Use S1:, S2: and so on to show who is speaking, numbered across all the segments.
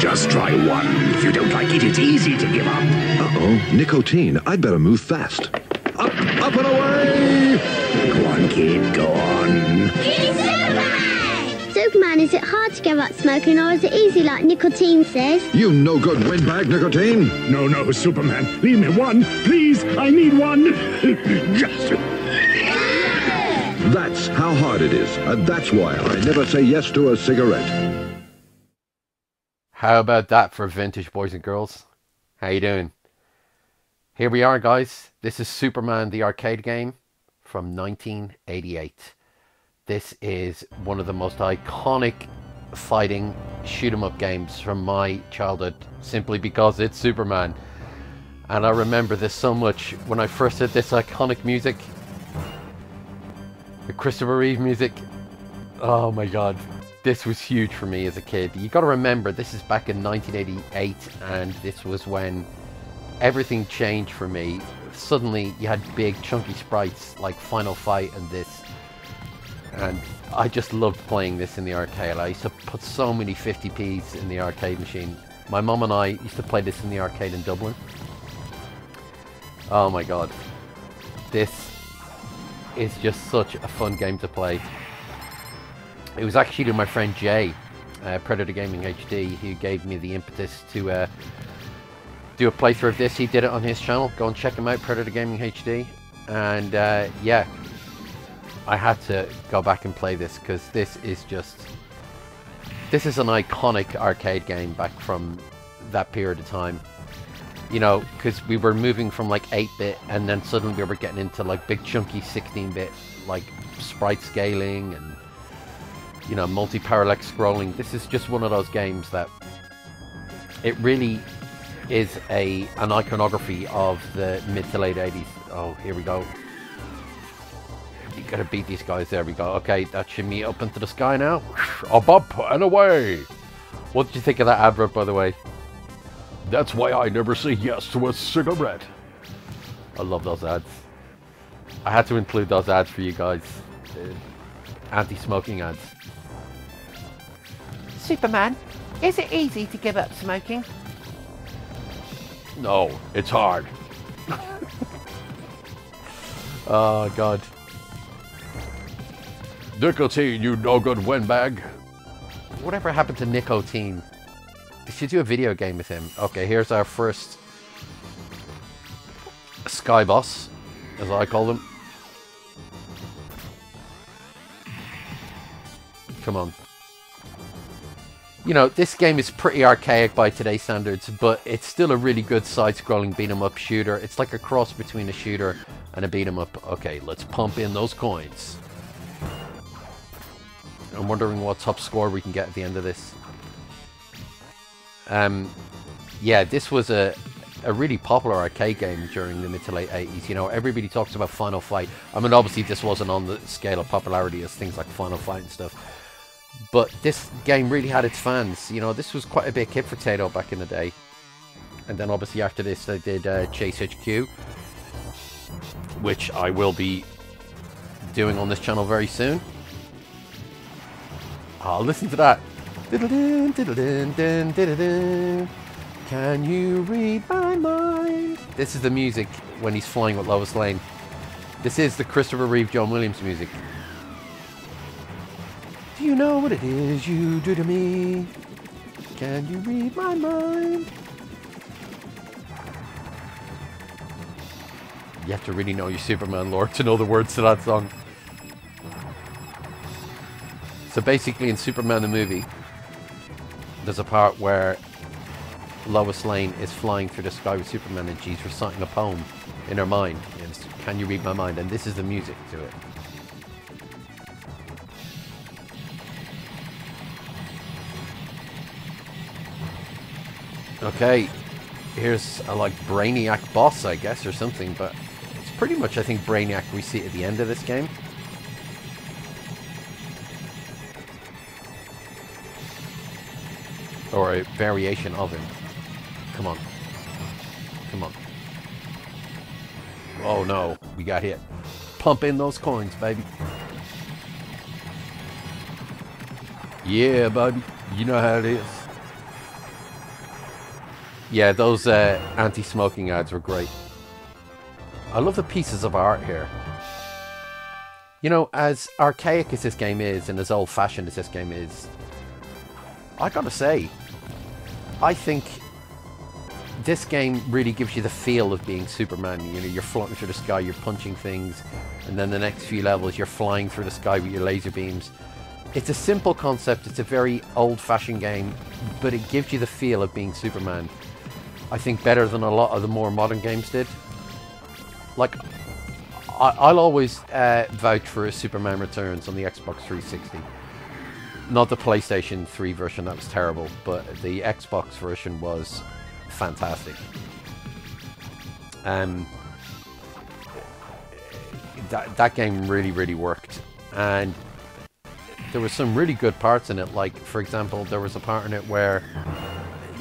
S1: Just try one. If you don't like it, it's easy to give up.
S2: Uh-oh, nicotine. I'd better move fast. Up and away!
S1: Go on, kid, go on.
S3: He's Superman! Superman, is it hard to give up smoking, or is it easy like nicotine says?
S2: You no-good windbag, nicotine.
S1: No, Superman. Leave me one. Please, I need one. Just...
S2: That's how hard it is, and that's why I never say yes to a cigarette.
S4: How about that for vintage boys and girls? How you doing? Here we are, guys. This is Superman the arcade game from 1988. This is one of the most iconic fighting shoot-'em-up games from my childhood, simply because it's Superman. And I remember this so much when I first heard this iconic music. The Christopher Reeve music. Oh my god. This was huge for me as a kid. You got to remember, this is back in 1988, and this was when everything changed for me. Suddenly you had big chunky sprites like Final Fight and this, and I just loved playing this in the arcade. I used to put so many 50p's in the arcade machine. My mum and I used to play this in the arcade in Dublin. Oh my god, this is just such a fun game to play. It was actually my friend Jay, Predator Gaming HD, who gave me the impetus to do a playthrough of this. He did it on his channel. Go and check him out, Predator Gaming HD. And yeah, I had to go back and play this because this is an iconic arcade game back from that period of time. You know, because we were moving from like 8-bit and then suddenly we were getting into like big chunky 16-bit like sprite scaling and, you know, multi-parallax scrolling. This is just one of those games that it really is an iconography of the mid to late 80s. Oh, here we go. You gotta beat these guys. There we go. Okay, that should me up into the sky now. Up and away. What did you think of that advert, by the way?
S1: That's why I never say yes to a cigarette.
S4: I love those ads. I had to include those ads for you guys. Anti-smoking ads.
S5: Superman, is it easy to give up smoking?
S1: No, it's hard.
S4: Oh god.
S1: Nicotine, you no-good windbag.
S4: Whatever happened to nicotine? We should do a video game with him. Okay, here's our first Sky Boss, as I call them. Come on. You know, this game is pretty archaic by today's standards, but it's still a really good side-scrolling beat-em-up shooter. It's like a cross between a shooter and a beat-em-up. Okay, let's pump in those coins. I'm wondering what top score we can get at the end of this. Yeah, this was a really popular arcade game during the mid to late 80s. You know, everybody talks about Final Fight. I mean, obviously this wasn't on the scale of popularity as things like Final Fight and stuff. But this game really had its fans. You know, this was quite a big hit for Taito back in the day. And then obviously after this they did Chase HQ, which I will be doing on this channel very soon. Oh, listen to that. Can you read my mind? This is the music when he's flying with Lois Lane. This is the Christopher Reeve, John Williams music. Do you know what it is you do to me? Can you read my mind? You have to really know your Superman lore to know the words to that song. So basically in Superman the movie, there's a part where Lois Lane is flying through the sky with Superman and she's reciting a poem in her mind. It's, can you read my mind? And this is the music to it. Okay, here's a like Brainiac boss, I guess, or something, but it's pretty much, I think, Brainiac we see at the end of this game. Or a variation of him. Come on. Come on. Oh no, we got hit. Pump in those coins, baby. Yeah, baby. You know how it is. Yeah, those anti-smoking ads were great. I love the pieces of art here. You know, as archaic as this game is, and as old-fashioned as this game is, I gotta say, I think this game really gives you the feel of being Superman. You know, you're floating through the sky, you're punching things, and then the next few levels you're flying through the sky with your laser beams. It's a simple concept, it's a very old-fashioned game, but it gives you the feel of being Superman. I think better than a lot of the more modern games did. Like, I'll always vouch for Superman Returns on the Xbox 360. Not the PlayStation 3 version, that was terrible, but the Xbox version was fantastic. That game really worked, and there were some really good parts in it. Like, for example, there was a part in it where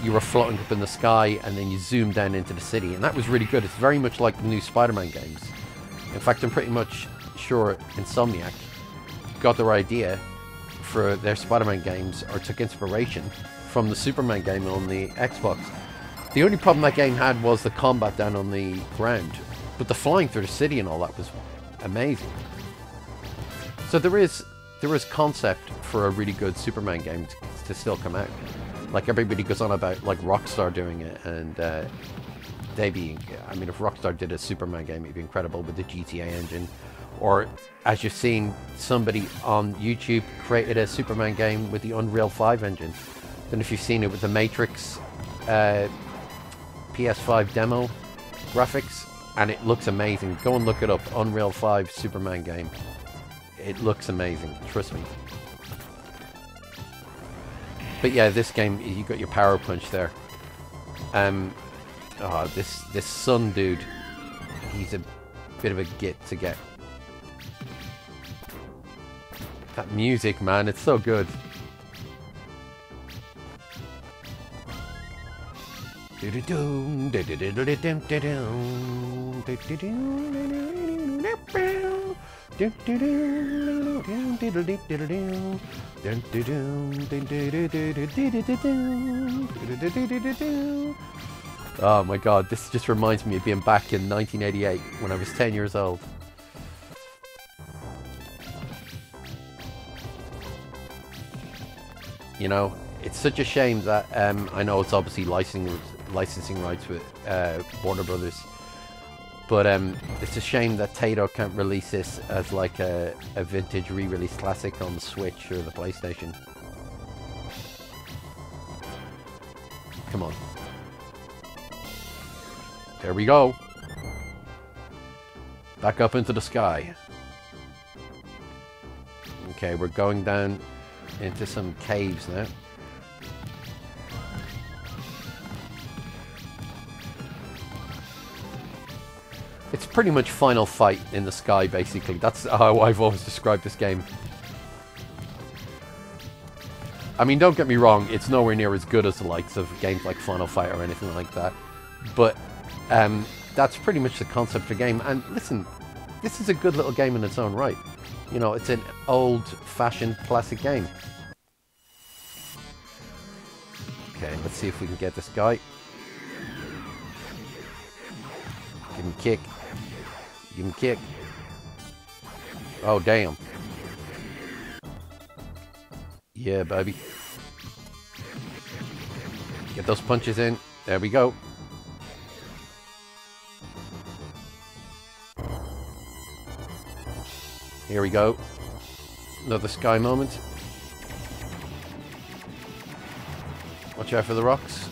S4: you were floating up in the sky and then you zoomed down into the city, and that was really good. It's very much like the new Spider-Man games. In fact, I'm pretty much sure Insomniac got their idea for their Spider-Man games, or took inspiration from the Superman game on the Xbox. The only problem that game had was the combat down on the ground, but the flying through the city and all that was amazing. So there is concept for a really good Superman game to still come out. Like, everybody goes on about like Rockstar doing it, and I mean, if Rockstar did a Superman game, it'd be incredible with the GTA engine. Or, as you've seen, somebody on YouTube created a Superman game with the Unreal 5 engine. Then if you've seen it with the Matrix PS5 demo graphics, and it looks amazing. Go and look it up, Unreal 5 Superman game. It looks amazing, trust me. But yeah, this game, you got your power punch there. This Sun dude, he's a bit of a git to get. That music, man, it's so good. Oh my god, this just reminds me of being back in 1988 when I was 10 years old. You know, it's such a shame that I know it's obviously licensing rights with Warner Brothers, but it's a shame that Taito can't release this as like a vintage re-release classic on the Switch or the PlayStation. Come on. There we go. Back up into the sky. Okay, we're going down into some caves now. It's pretty much Final Fight in the sky, basically. That's how I've always described this game. I mean, don't get me wrong, it's nowhere near as good as the likes of games like Final Fight or anything like that. But that's pretty much the concept of the game. And listen, this is a good little game in its own right. You know, it's an old-fashioned classic game. Okay, let's see if we can get this guy. Give him a kick. Give him a kick. Oh, damn. Yeah, baby. Get those punches in. There we go. Here we go. Another sky moment. Watch out for the rocks.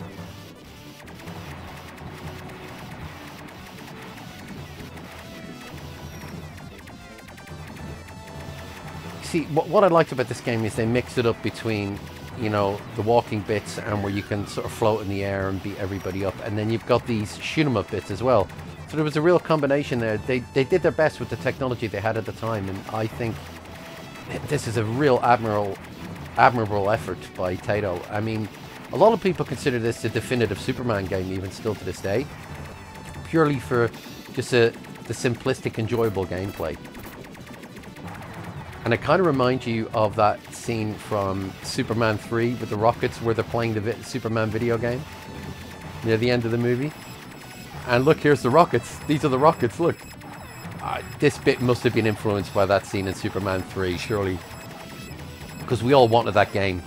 S4: See, what I liked about this game is they mixed it up between, you know, the walking bits and where you can sort of float in the air and beat everybody up, and then you've got these shoot 'em up bits as well. So there was a real combination there. They did their best with the technology they had at the time, and I think this is a real admirable effort by Taito. I mean, a lot of people consider this the definitive Superman game, even still to this day, purely for just the simplistic, enjoyable gameplay. And it kind of reminds you of that scene from Superman 3 with the rockets where they're playing the Superman video game. near the end of the movie. And look, here's the rockets. These are the rockets, look. This bit must have been influenced by that scene in Superman 3, surely. Because we all wanted that game.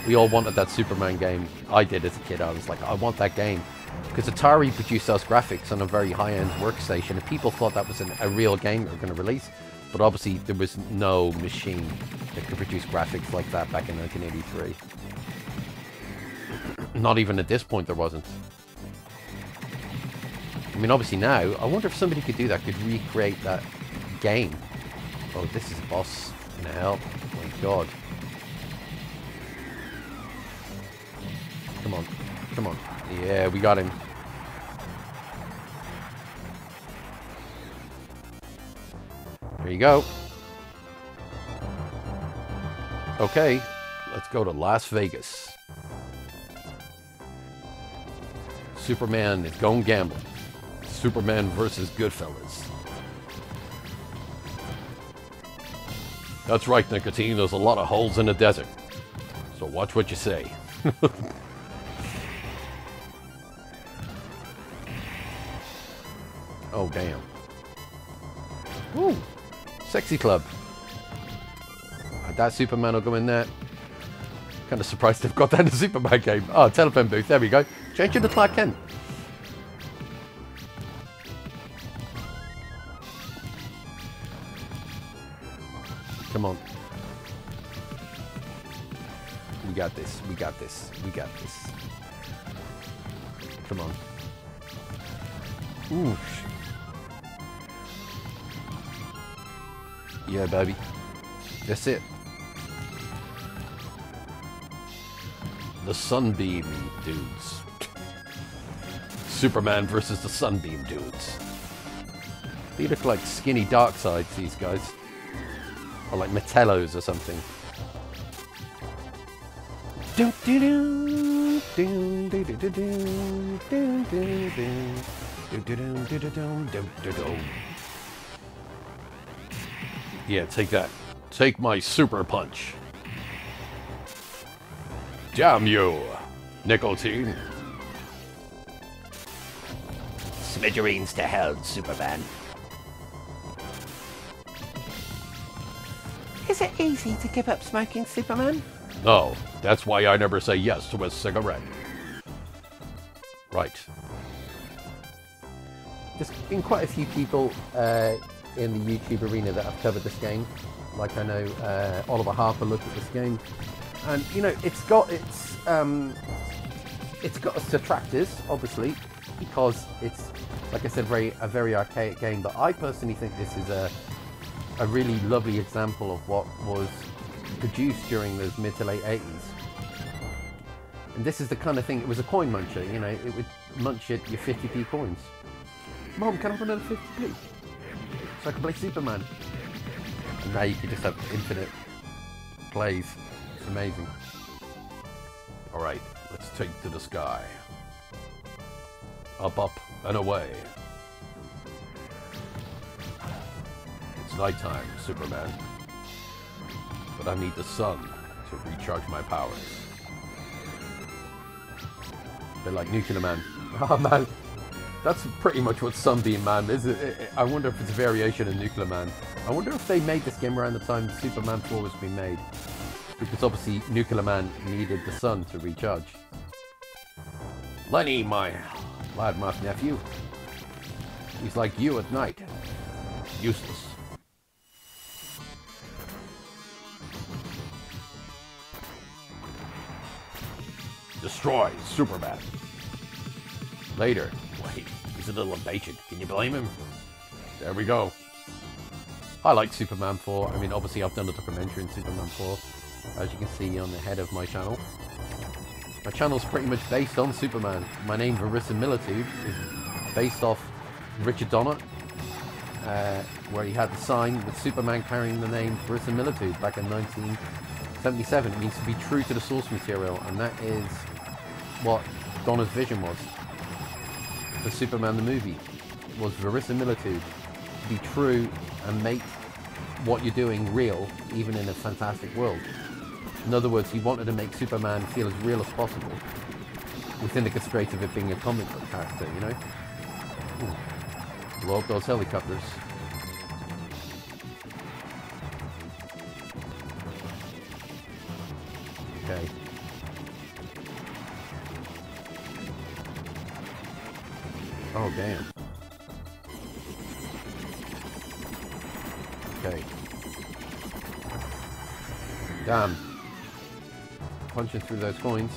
S4: We all wanted that Superman game. I did as a kid. I was like, I want that game. Because Atari produced those graphics on a very high-end workstation, and people thought that was a real game they were going to release. But obviously, there was no machine that could produce graphics like that back in 1983. Not even at this point, there wasn't. I mean, obviously now, I wonder if somebody could do that, could recreate that game. Oh, this is a boss in hell. Oh my god. Come on. Come on. Yeah, we got him. There you go. Okay, let's go to Las Vegas. Superman is going gambling. Superman versus Goodfellas. That's right, Nicotine. There's a lot of holes in the desert. So watch what you say. Oh, damn. Woo! Sexy club. That Superman will go in there. Kind of surprised they've got that in the Superman game. Oh, telephone booth. There we go. Change it to Clark Kent. Come on. We got this. We got this. We got this. Come on. Ooh. Yeah, baby. That's it. The Sunbeam dudes. Superman versus the Sunbeam dudes. They look like skinny Darkseids, these guys. Or like Metellos or something. Yeah, take that. Take my super punch. Damn you, Nicotine.
S5: Smithereens to hell, Superman. Is it easy to give up smoking, Superman?
S4: No, that's why I never say yes to a cigarette. Right. There's been quite a few people in the YouTube arena that have covered this game. Like I know Oliver Harper looked at this game, and you know it's got its detractors, obviously, because it's, like I said, a very archaic game. But I personally think this is a really lovely example of what was produced during those mid to late 80s. And this is the kind of thing, it was a coin muncher, you know, it would munch at your 50p coins. Mom, can I have another 50p? So I can play Superman. And now you can just have infinite plays. It's amazing. Alright, let's take to the sky. Up, up, and away. It's nighttime, Superman. But I need the sun to recharge my powers. A bit like Nuclear Man. Oh man, that's pretty much what Sunbeam Man is. I wonder if it's a variation of Nuclear Man. I wonder if they made this game around the time Superman 4 was being made. Because obviously Nuclear Man needed the sun to recharge. Lenny, my loudmouth nephew. He's like you at night. Useless. Destroy Superman. Later. Wait, he's a little impatient. Can you blame him? There we go. I like Superman 4. I mean, obviously I've done a documentary in Superman 4, as you can see on the head of my channel. My channel's pretty much based on Superman. My name, Verisimilitude, is based off Richard Donner, where he had the sign with Superman carrying the name Verisimilitude back in 1977. It means to be true to the source material, and that is what Donner's vision was for Superman the movie, was verisimilitude, to be true and make what you're doing real, even in a fantastic world. In other words, he wanted to make Superman feel as real as possible. within the constraints of it being a comic book character, you know? Ooh. Blow up those helicopters. Okay. Oh, damn. Okay. Damn. Punching through those coins.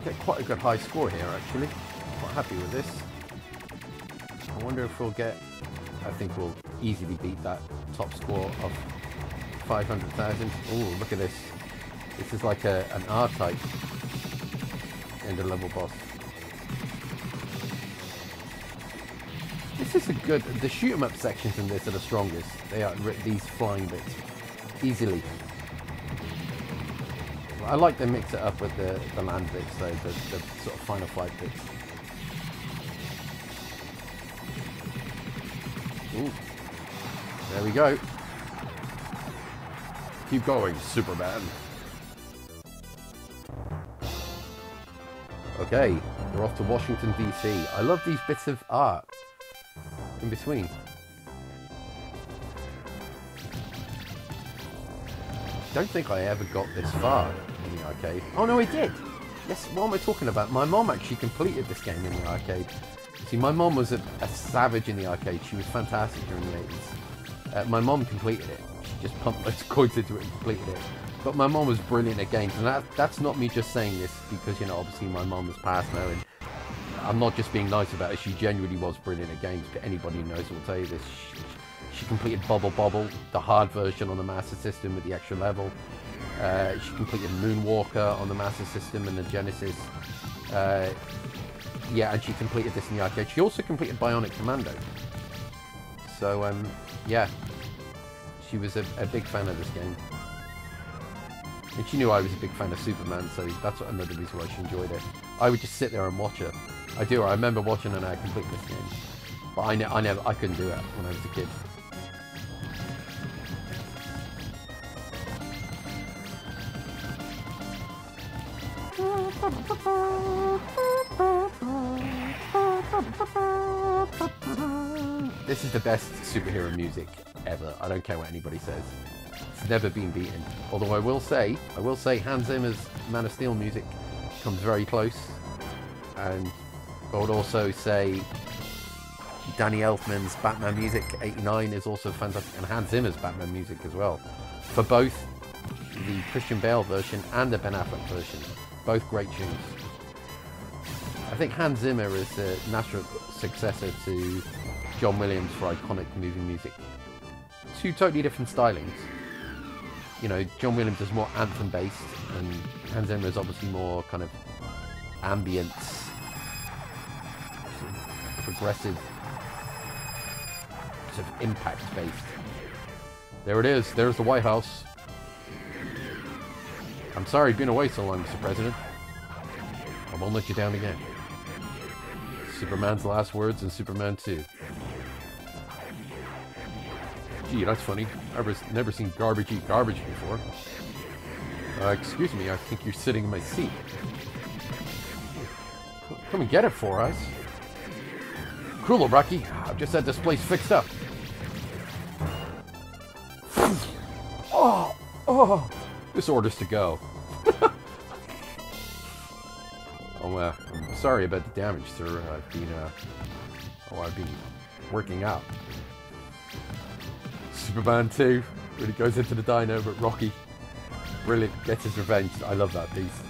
S4: Get quite a good high score here, actually. Quite happy with this. I wonder if we'll get... I think we'll easily beat that top score of 500,000. Oh, look at this. This is like an R-type in the level boss. This is a good... The shoot 'em up sections in this are the strongest. They are these flying bits. Easily. I like to mix it up with the land bits, though, the sort of final fight bits. Ooh. There we go. Keep going, Superman. Okay, we're off to Washington, D.C. I love these bits of art in between. Don't think I ever got this far in the arcade. Oh no, I did! Yes, what am I talking about? My mom actually completed this game in the arcade. See, my mom was a savage in the arcade. She was fantastic during the 80s. My mom completed it. She just pumped loads of coins into it and completed it. But my mom was brilliant at games, and that's not me just saying this because, you know, obviously my mom has passed now, and I'm not just being nice about it. She genuinely was brilliant at games, but anybody who knows will tell you this. She completed Bubble Bobble, the hard version on the Master System with the extra level. She completed Moonwalker on the Master System and the Genesis. Yeah, and she completed this in the arcade. She also completed Bionic Commando. So, yeah. She was a big fan of this game. And she knew I was a big fan of Superman, so that's another reason why she enjoyed it. I would just sit there and watch her. I remember watching her complete this game. But I couldn't do it when I was a kid. This is the best superhero music ever. I don't care what anybody says. It's never been beaten. Although I will say Hans Zimmer's Man of Steel music comes very close. And I would also say Danny Elfman's Batman music, 89, is also fantastic. And Hans Zimmer's Batman music as well. For both the Christian Bale version and the Ben Affleck version. Both great tunes. I think Hans Zimmer is the natural successor to John Williams for iconic movie music. Two totally different stylings. You know, John Williams is more anthem-based, and Hans Zimmer is obviously more kind of ambient, sort of progressive, sort of impact-based. There it is. There's the White House. I'm sorry you've been away so long, Mr. President. I won't let you down again. Superman's last words in Superman 2. Gee, that's funny. I've never seen garbage eat garbage before. Excuse me, I think you're sitting in my seat. Come and get it for us. Cool, Rocky. I've just had this place fixed up. Oh, this order's to go. Oh, I'm sorry about the damage, sir. I've been working out. Superman 2 really goes into the dino, but Rocky really gets his revenge. I love that piece.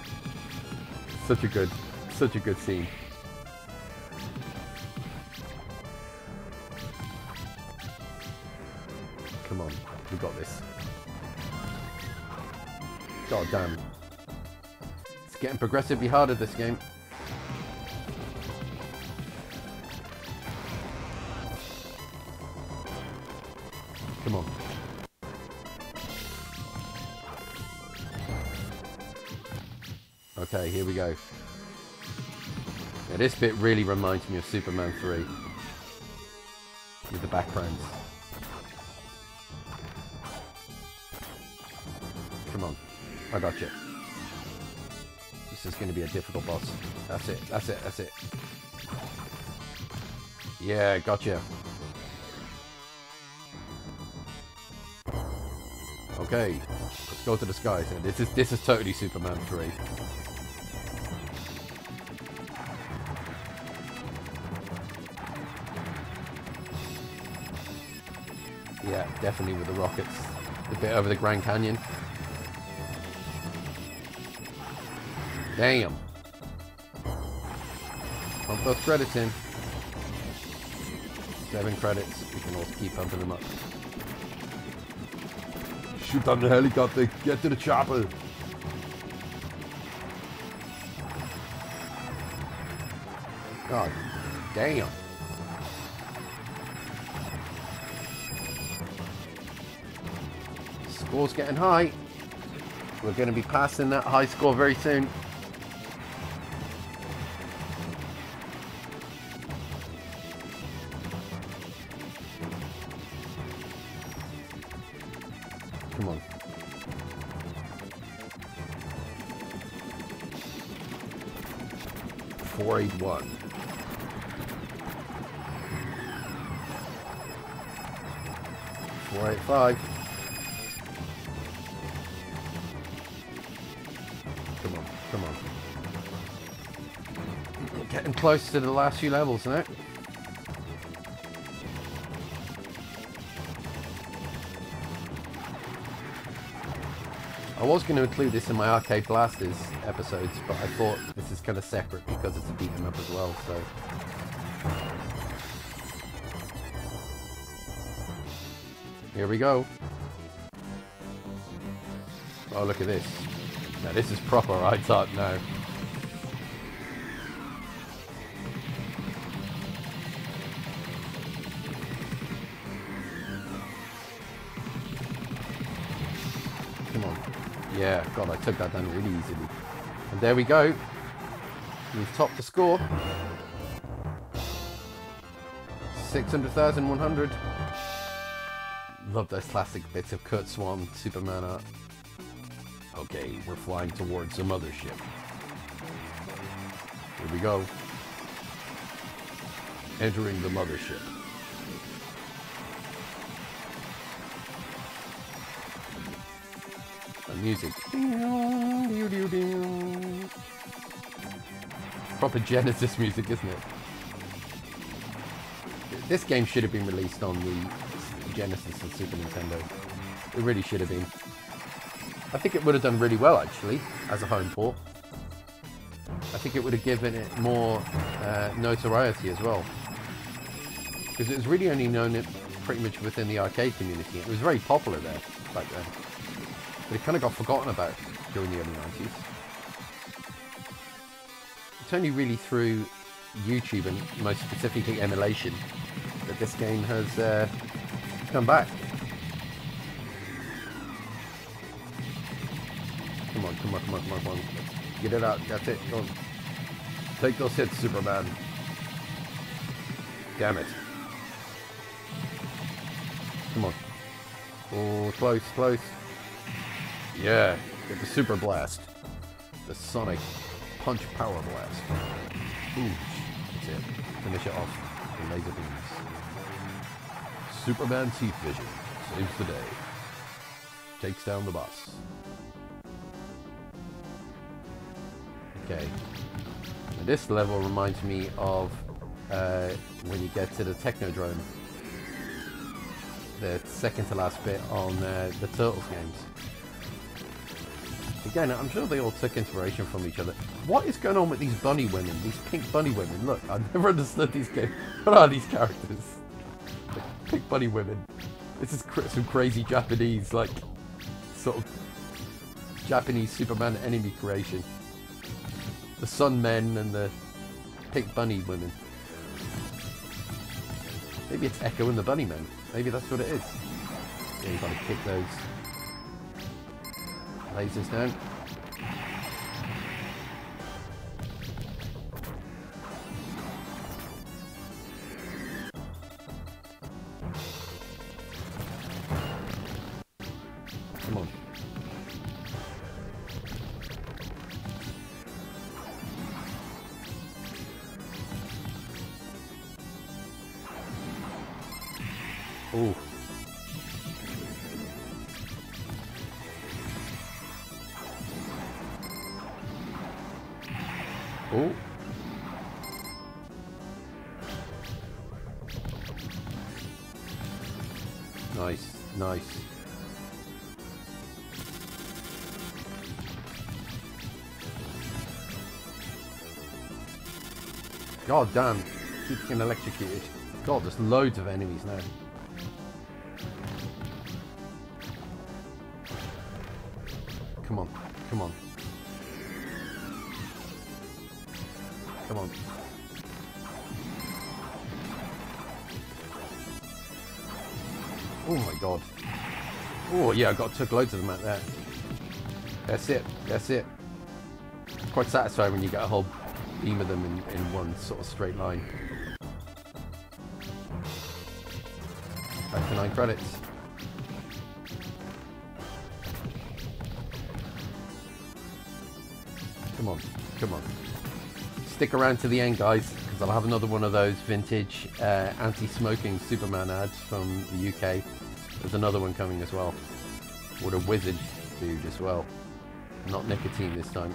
S4: Such a good scene. Come on, we got this. God damn. It's getting progressively harder, this game. Come on. Okay, here we go. Now, this bit really reminds me of Superman 3. With the backgrounds. I got you. This is going to be a difficult boss. That's it. That's it. That's it. Yeah, gotcha. Okay, let's go to the skies. This is totally Superman 3. Yeah, definitely with the rockets. The bit over the Grand Canyon. Damn. Pump those credits in. 7 credits. We can also keep pumping them up. Shoot down the helicopter. Get to the chopper. God damn. Score's getting high. We're going to be passing that high score very soon. Come on. $481. $485. Come on, come on. Getting close to the last few levels now. I was going to include this in my Arcade Blasters episodes, but I thought this is kind of separate because it's a beat 'em up as well, so... Here we go. Oh, look at this. Now this is proper right art now. Come on. Yeah, God, I took that down really easily. And there we go. We've topped the score. 600,100. Love those classic bits of Kurt Swan Superman art. Okay, we're flying towards the mothership. Here we go. Entering the mothership. The music. Proper Genesis music, isn't it? This game should have been released on the Genesis and Super Nintendo. It really should have been. I think it would have done really well, actually, as a home port. I think it would have given it more notoriety as well. Because it was really only known pretty much within the arcade community. It was very popular there back then. But it kind of got forgotten about during the early 90s. It's only really through YouTube and most specifically emulation that this game has come back. Come on, come on, come on, come on, come on. Get it out. That's it. Go on. Take those hits, Superman. Damn it. Come on. Oh, close, close. Yeah. Get the Super Blast. The Sonic Punch Power Blast. Ooh. That's it. Finish it off. The laser beams. Superman's heat vision saves the day. Takes down the boss. Okay. And this level reminds me of when you get to the Technodrome. The second to last bit on the Turtles games. Again, I'm sure they all took inspiration from each other. What is going on with these bunny women? These pink bunny women? Look, I've never understood these games. What are these characters? Like, pink bunny women. This is some crazy Japanese, like, sort of Japanese Superman enemy creation. The Sun Men and the pink bunny women. Maybe it's Echo and the Bunny Men. Maybe that's what it is. Yeah, you gotta kick those lasers down. Come on. Ooh. Ooh. Nice, nice. God damn, keep getting electrocuted. God, there's loads of enemies now. Come on, come on. Come on. Oh my god. Oh yeah, took loads of them out there. That's it, that's it. It's quite satisfying when you get a whole beam of them in one sort of straight line. Back to 9 credits. Come on, come on. Stick around to the end, guys, because I'll have another one of those vintage anti-smoking Superman ads from the UK. There's another one coming as well. With a wizard dude as well. Not nicotine this time.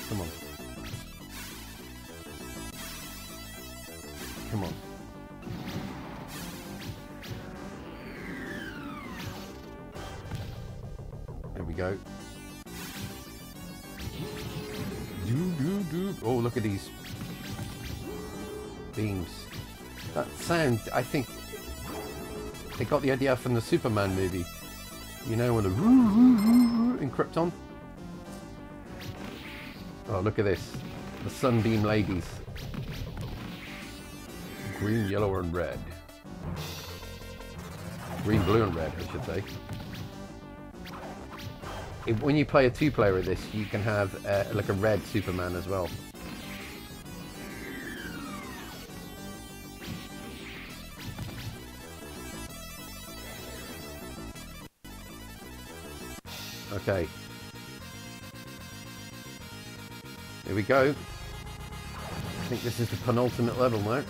S4: Come on. Come on. There we go. Oh, look at these beams. That sound, I think they got the idea from the Superman movie. You know, when the in Krypton. Oh, look at this. The sunbeam ladies. Green, yellow, and red. Green, blue, and red, I should say. When you play a 2-player of this, you can have like a red Superman as well. Okay. Here we go. I think this is the penultimate level now.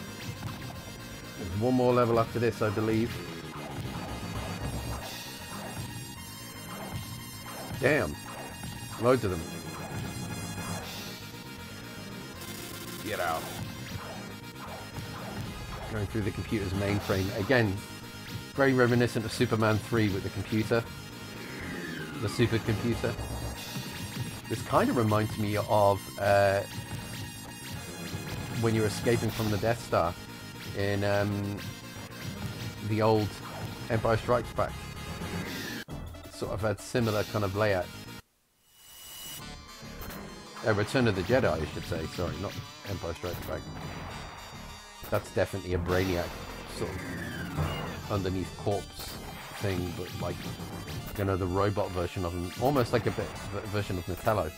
S4: There's one more level after this, I believe. Damn. Loads of them. Get out. Going through the computer's mainframe. Again, very reminiscent of Superman 3 with the computer. The supercomputer. This kind of reminds me of when you're escaping from the Death Star in the old Empire Strikes Back. Sort of had similar kind of layout. Return of the Jedi, I should say. Sorry, not Empire Strikes Back. That's definitely a Brainiac sort of underneath corpse thing, but like, you know, the robot version of him. Almost like a bit version of Metallo.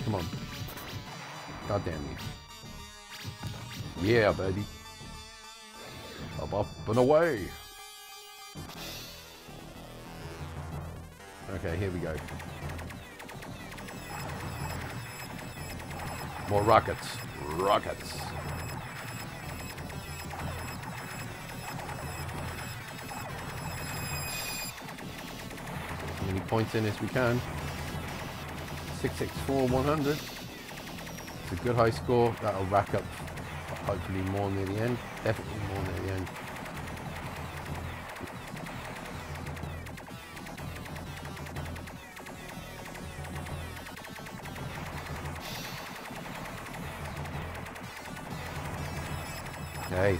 S4: Come on. God damn you. Yeah, baby. Up and away. Okay, here we go. More rockets. Rockets. As many points in as we can. 664 100. It's a good high score. That'll rack up hopefully more near the end. Definitely more near the end. Hey.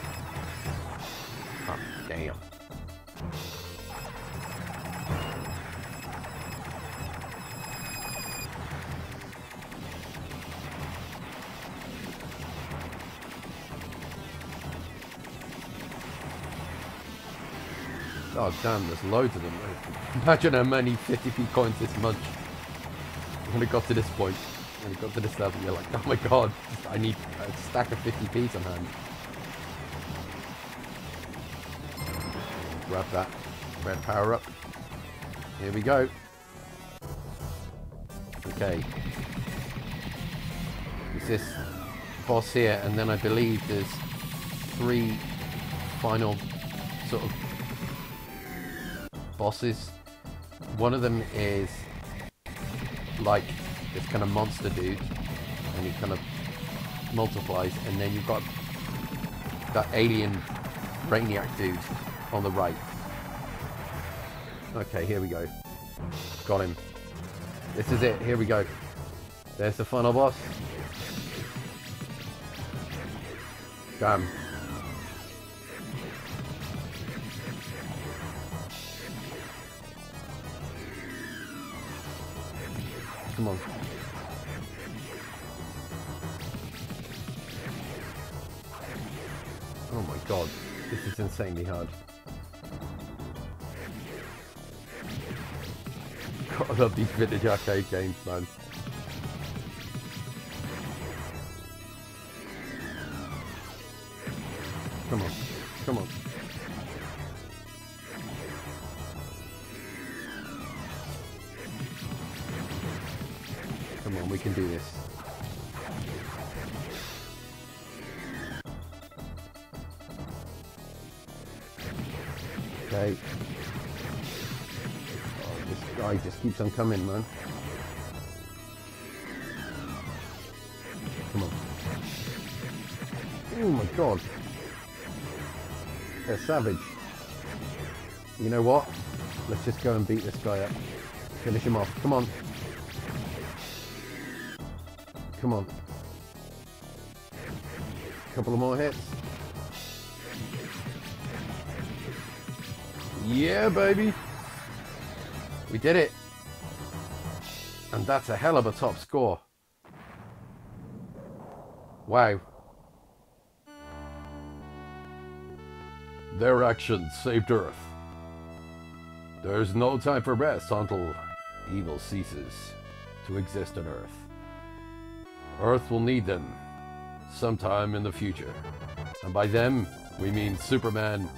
S4: Oh, damn. Oh damn, there's loads of them. Imagine how many 50p coins this much when it got to this point. When you got to this level, you're like, oh my god, I need a stack of 50p's on hand. Grab that red power up. Here we go. Okay. There's this boss here, and then I believe there's 3 final sort of bosses. One of them is like this kind of monster dude, and he kind of multiplies, and then you've got that alien brainiac dude on the right. Okay, here we go. Got him. This is it. Here we go. There's the final boss. Damn. Come on. Oh my god. This is insanely hard. God, I love these vintage arcade games, man. Come on. Come on. Come on, we can do this. Okay. Oh, this guy just keeps on coming, man. Come on. Oh my god. They're savage. You know what? Let's just go and beat this guy up. Finish him off. Come on. Come on. Couple of more hits. Yeah, baby. We did it. And that's a hell of a top score. Wow. Their actions saved Earth. There's no time for rest until evil ceases to exist on Earth. Earth will need them sometime in the future. And by them, we mean Superman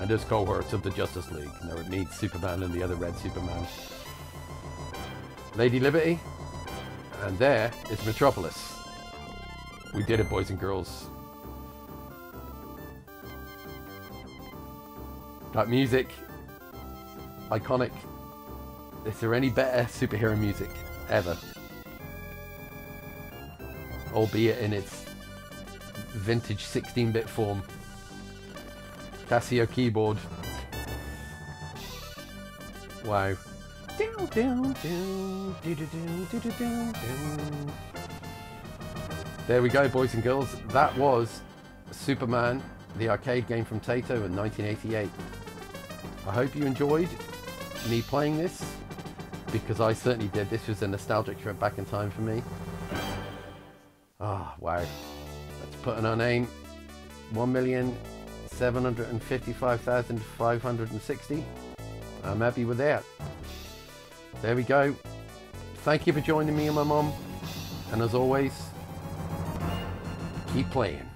S4: and his cohorts of the Justice League. No, it means Superman and the other Red Superman. Lady Liberty. And there is Metropolis. We did it, boys and girls. That music, iconic. Is there any better superhero music ever? Albeit in its vintage 16-bit form. Casio keyboard. Wow. There we go, boys and girls. That was Superman, the arcade game from Taito in 1988. I hope you enjoyed me playing this, because I certainly did. This was a nostalgic trip back in time for me. Ah, oh, wow. Let's put in our name. 1,755,560. I'm happy with that. There we go. Thank you for joining me and my mom. And as always, keep playing.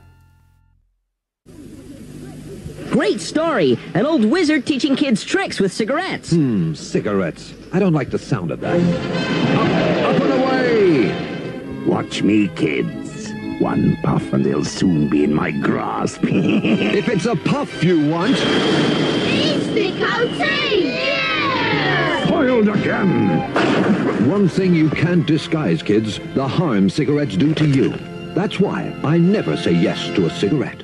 S6: Great story! An old wizard teaching kids tricks with cigarettes.
S2: Cigarettes. I don't like the sound of that. Up and away!
S1: Watch me, kids. One puff and they'll soon be in my grasp.
S2: If it's a puff you want...
S3: It's the coating! Yeah!
S1: Foiled again!
S2: One thing you can't disguise, kids, the harm cigarettes do to you. That's why I never say yes to a cigarette.